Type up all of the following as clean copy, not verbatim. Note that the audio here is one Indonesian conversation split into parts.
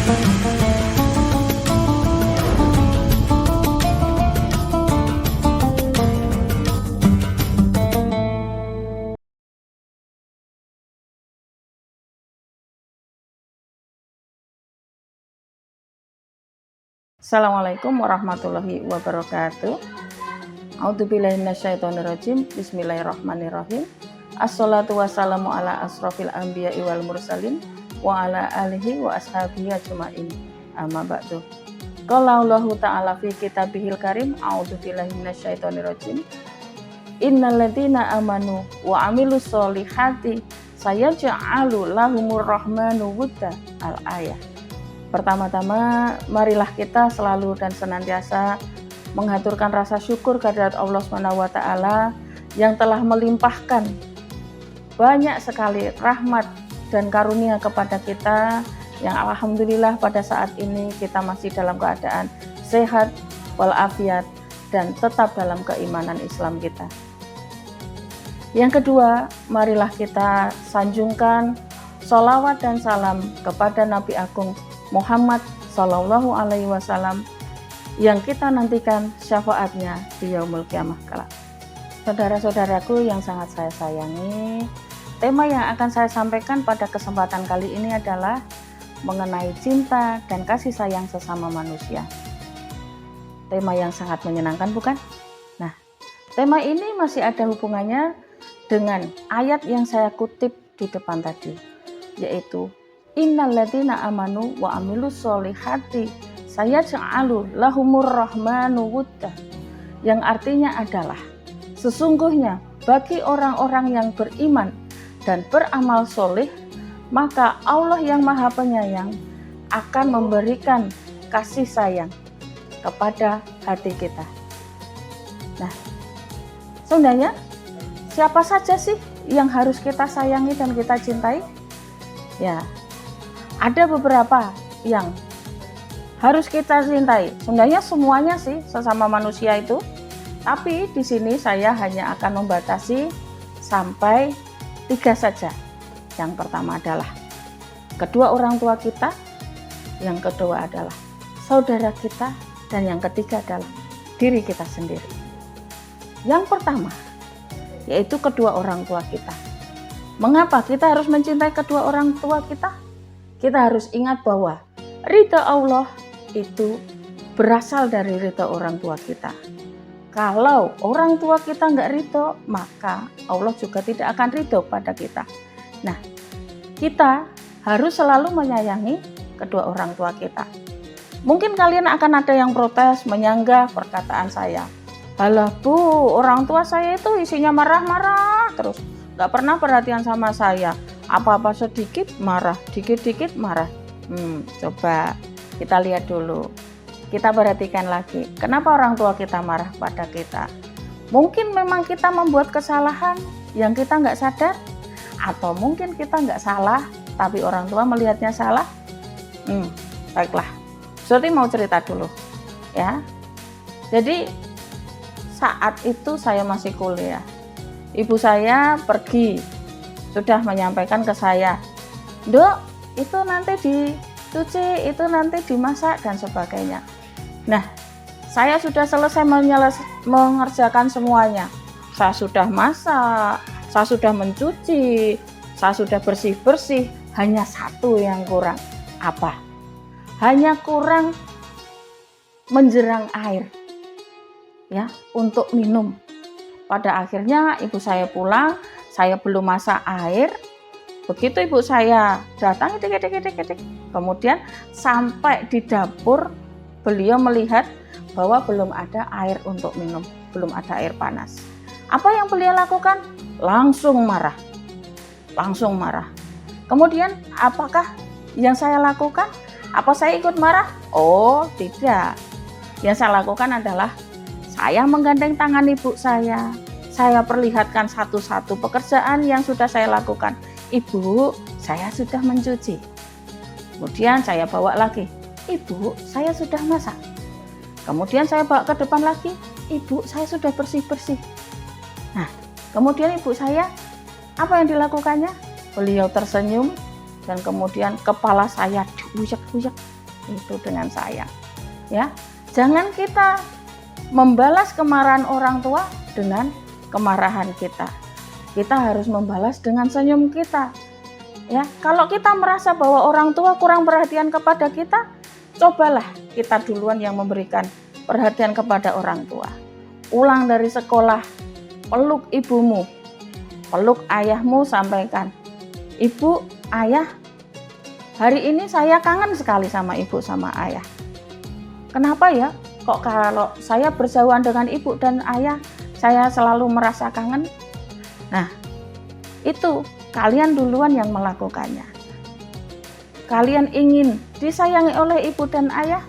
Assalamualaikum warahmatullahi wabarakatuh. A'udzubillahi minasyaitonirrajim. Bismillahirrahmanirrahim. Assalatu wassalamu ala asrofil anbiya'i wal mursalin wa ala alihi wa ashabihi ajma'in. Amma ba'du. Qala Allahu ta'ala fi kitabihil karim. A'udzubillahi minasyaitonirrajim. Innal ladzina amanu wa amilus solihati sayaj'alu lahumur rahmanu wudda. Al-ayah. Pertama-tama, marilah kita selalu dan senantiasa mengaturkan rasa syukur kehadirat Allah SWT yang telah melimpahkan banyak sekali rahmat dan karunia kepada kita, yang alhamdulillah pada saat ini kita masih dalam keadaan sehat walafiat dan tetap dalam keimanan Islam kita. Yang kedua, marilah kita sanjungkan sholawat dan salam kepada Nabi Agung Muhammad Sallallahu Alaihi Wasallam yang kita nantikan syafaatnya di yaumul kiamah kelak. Saudara-saudaraku yang sangat saya sayangi, tema yang akan saya sampaikan pada kesempatan kali ini adalah mengenai cinta dan kasih sayang sesama manusia. Tema yang sangat menyenangkan, bukan? Nah, tema ini masih ada hubungannya dengan ayat yang saya kutip di depan tadi, yaitu Innal ladzina amanu wa amilus solihati sayaj'alu lahumur rahmanu wudda, yang artinya adalah sesungguhnya bagi orang-orang yang beriman dan beramal soleh, maka Allah yang Maha Penyayang akan memberikan kasih sayang kepada hati kita. Nah, sebenarnya siapa saja sih yang harus kita sayangi dan kita cintai? Ya, ada beberapa yang harus kita cintai. Sebenarnya semuanya sih sesama manusia itu. Tapi di sini saya hanya akan membatasi sampai 3 saja. Yang pertama adalah kedua orang tua kita, yang kedua adalah saudara kita, dan yang ketiga adalah diri kita sendiri. Yang pertama yaitu kedua orang tua kita. Mengapa kita harus mencintai kedua orang tua kita? Kita harus ingat bahwa ridha Allah itu berasal dari ridha orang tua kita. Kalau orang tua kita nggak ridho, maka Allah juga tidak akan ridho pada kita. Nah, kita harus selalu menyayangi kedua orang tua kita. Mungkin kalian akan ada yang protes, menyanggah perkataan saya. Halah Bu, orang tua saya itu isinya marah-marah terus, nggak pernah perhatian sama saya. Apa-apa sedikit marah, dikit-dikit marah. Coba kita lihat dulu. Kita perhatikan lagi, kenapa orang tua kita marah pada kita? Mungkin memang kita membuat kesalahan yang kita nggak sadar, atau mungkin kita nggak salah, tapi orang tua melihatnya salah. Baiklah, Surti mau cerita dulu, ya. Jadi saat itu saya masih kuliah. Ibu saya pergi, sudah menyampaikan ke saya, Dok, itu nanti dicuci, itu nanti dimasak, dan sebagainya. Nah, saya sudah selesai mengerjakan semuanya. Saya sudah masak, saya sudah mencuci, saya sudah bersih-bersih. Hanya satu yang kurang. Apa? Hanya kurang menjerang air, ya, untuk minum. Pada akhirnya ibu saya pulang, saya belum masak air. Begitu ibu saya datang, kemudian sampai di dapur, beliau melihat bahwa belum ada air untuk minum, belum ada air panas. Apa yang beliau lakukan? Langsung marah. Kemudian apakah yang saya lakukan? Apa saya ikut marah? Oh, tidak. Yang saya lakukan adalah saya menggandeng tangan ibu saya perlihatkan satu-satu pekerjaan yang sudah saya lakukan. Ibu, saya sudah mencuci. Kemudian saya bawa lagi. Ibu, saya sudah masak. Kemudian saya bawa ke depan lagi. Ibu, saya sudah bersih-bersih. Nah, kemudian ibu saya, apa yang dilakukannya? Beliau tersenyum dan kemudian kepala saya diuyek-uyek. itu dengan sayang. Ya, jangan kita membalas kemarahan orang tua dengan kemarahan kita. Kita harus membalas dengan senyum kita. Ya, kalau kita merasa bahwa orang tua kurang perhatian kepada kita, cobalah kita duluan yang memberikan perhatian kepada orang tua. Pulang dari sekolah, peluk ibumu, peluk ayahmu, sampaikan, "Ibu, ayah, hari ini saya kangen sekali sama ibu sama ayah. Kenapa ya? Kok kalau saya berjauhan dengan ibu dan ayah, saya selalu merasa kangen?" Nah, itu kalian duluan yang melakukannya. Kalian ingin disayangi oleh ibu dan ayah,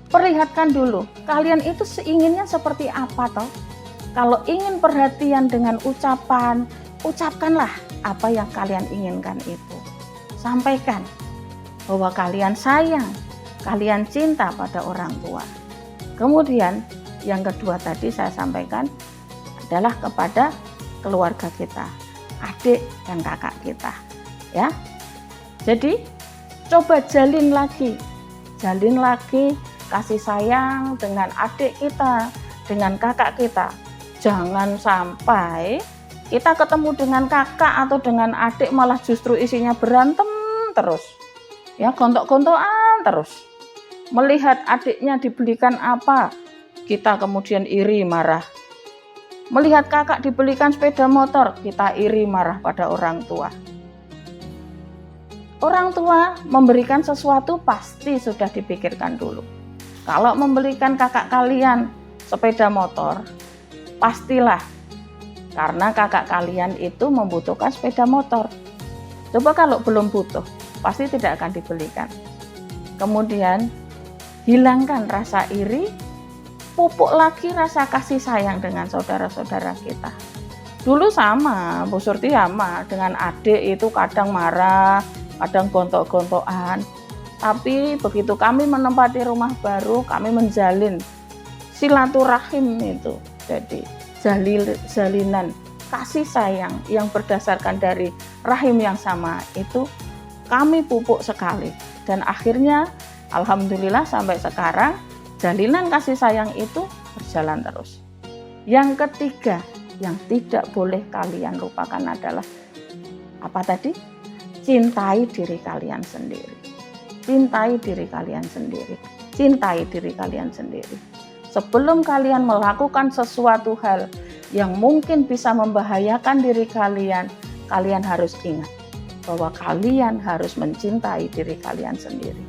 perlihatkan dulu, kalian itu inginnya seperti apa toh? Kalau ingin perhatian dengan ucapan, ucapkanlah apa yang kalian inginkan itu. Sampaikan bahwa kalian sayang, kalian cinta pada orang tua. Kemudian yang kedua tadi saya sampaikan adalah kepada keluarga kita, adik dan kakak kita. Ya. Jadi coba jalin lagi kasih sayang dengan adik kita, dengan kakak kita. Jangan sampai kita ketemu dengan kakak atau dengan adik malah justru isinya berantem terus. Ya, gontok-gontokan terus. Melihat adiknya dibelikan apa, kita kemudian iri marah. Melihat kakak dibelikan sepeda motor, kita iri marah pada orang tua. Orang tua memberikan sesuatu pasti sudah dipikirkan dulu. Kalau membelikan kakak kalian sepeda motor, pastilah karena kakak kalian itu membutuhkan sepeda motor. Coba kalau belum butuh, pasti tidak akan dibelikan. Kemudian hilangkan rasa iri, pupuk lagi rasa kasih sayang dengan saudara-saudara kita. Dulu sama, Bu Surti sama, dengan adik itu kadang marah, kadang gontok-gontokan. Tapi begitu kami menempati rumah baru, kami menjalin silaturahim itu. Jadi jalinan kasih sayang yang berdasarkan dari rahim yang sama itu kami pupuk sekali. Dan akhirnya alhamdulillah sampai sekarang jalinan kasih sayang itu berjalan terus. Yang ketiga yang tidak boleh kalian lupakan adalah apa tadi? Cintai diri kalian sendiri. Cintai diri kalian sendiri. Cintai diri kalian sendiri. Sebelum kalian melakukan sesuatu hal yang mungkin bisa membahayakan diri kalian, kalian harus ingat bahwa kalian harus mencintai diri kalian sendiri.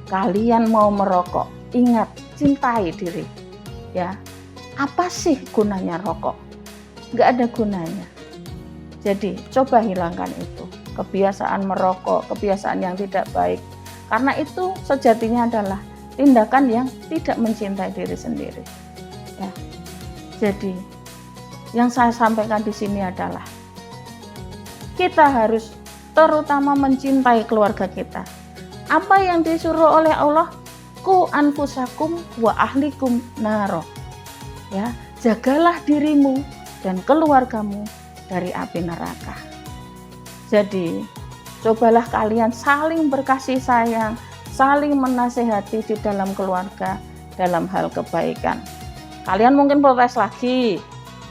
Kalian mau merokok, ingat, cintai diri. Ya, apa sih gunanya rokok? Nggak ada gunanya. Jadi, coba hilangkan itu. Kebiasaan merokok, kebiasaan yang tidak baik. Karena itu sejatinya adalah tindakan yang tidak mencintai diri sendiri. Ya. Jadi, yang saya sampaikan di sini adalah kita harus terutama mencintai keluarga kita. Apa yang disuruh oleh Allah? Ku anfusakum wa ahlikum naro. Ya, jagalah dirimu dan keluargamu dari api neraka. Jadi, cobalah kalian saling berkasih sayang, saling menasehati di dalam keluarga dalam hal kebaikan. Kalian mungkin protes lagi,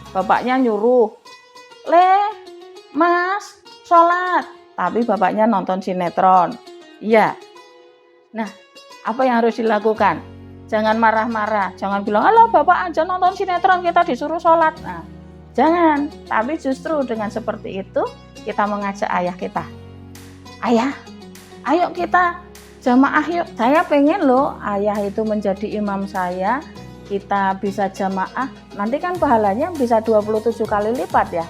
bapaknya nyuruh, Mas, sholat, tapi bapaknya nonton sinetron. Iya. Nah, apa yang harus dilakukan? Jangan marah-marah, jangan bilang, alah bapak aja nonton sinetron, kita disuruh sholat. Nah, jangan, tapi justru dengan seperti itu, kita mengajak ayah kita. Ayah, ayo kita jamaah yuk. Saya pengen loh ayah itu menjadi imam saya. Kita bisa jamaah. Nanti kan pahalanya bisa 27 kali lipat ya.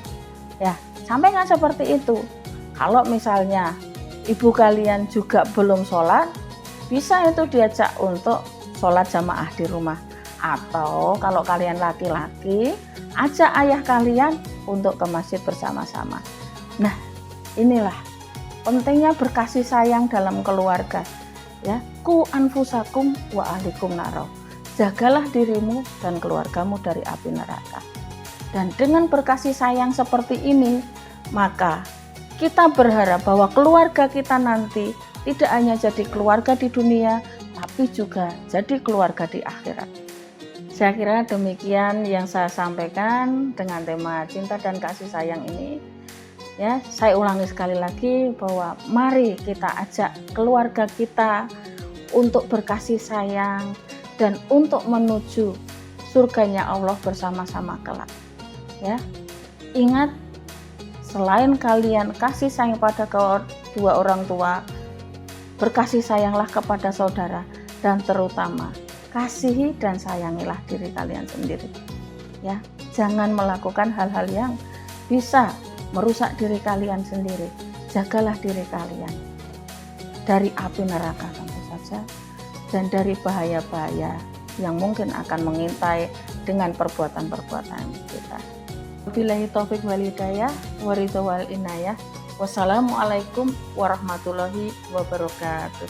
Ya, sampaikan seperti itu. Kalau misalnya ibu kalian juga belum sholat, bisa itu diajak untuk sholat jamaah di rumah. Atau kalau kalian laki-laki, ajak ayah kalian untuk ke masjid bersama-sama. Nah, inilah pentingnya berkasih sayang dalam keluarga. Ya, ku anfusakum wa ahlikum naro. Jagalah dirimu dan keluargamu dari api neraka. Dan dengan berkasih sayang seperti ini, maka kita berharap bahwa keluarga kita nanti tidak hanya jadi keluarga di dunia, tapi juga jadi keluarga di akhirat. Saya kira demikian yang saya sampaikan dengan tema cinta dan kasih sayang ini. Ya, saya ulangi sekali lagi bahwa mari kita ajak keluarga kita untuk berkasih sayang dan untuk menuju surganya Allah bersama-sama kelak. Ya, ingat, selain kalian kasih sayang pada kedua orang tua, berkasih sayanglah kepada saudara, dan terutama kasihi dan sayangilah diri kalian sendiri. Ya, jangan melakukan hal-hal yang bisa merusak diri kalian sendiri. Jagalah diri kalian dari api neraka tentu saja, dan dari bahaya-bahaya yang mungkin akan mengintai dengan perbuatan-perbuatan kita. Wabillahi taufik wal hidayah, waridho wal inayah. Wassalamualaikum warahmatullahi wabarakatuh.